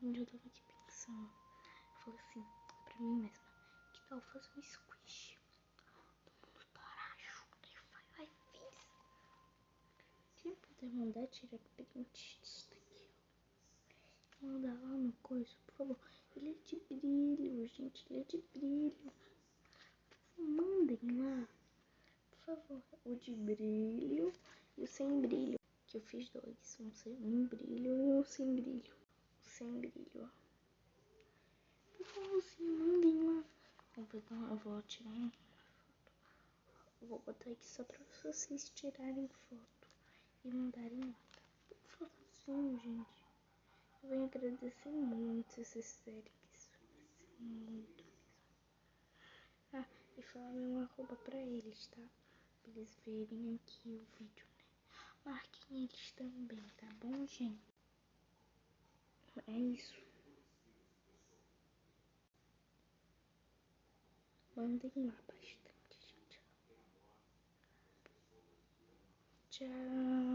Gente, eu tava aqui pensando. Eu falei assim, pra mim mesma, que tal fazer um squish? Todo mundo parar junto e vai, fiz. Se puder mandar tirar print disso daqui, ó. Mandar lá no coisa, por favor. Ele é de brilho, gente, ele é de brilho. Mandem lá, por favor. O de brilho e o sem brilho. Que eu fiz dois, um brilho e um sem brilho. O sem brilho, ó. Por favorzinho, mandem lá. Eu vou tirar uma foto. Eu vou botar aqui só pra vocês tirarem foto e mandarem lá. Por favorzinho, gente. Eu venho agradecer muito se vocês fizerem isso. Muito mesmo. Ah, e falar meu arroba pra eles, tá? Pra eles verem aqui o vídeo, né? Marquem eles também, tá bom, gente? É isso. Mandem lá bastante, gente. Tchau.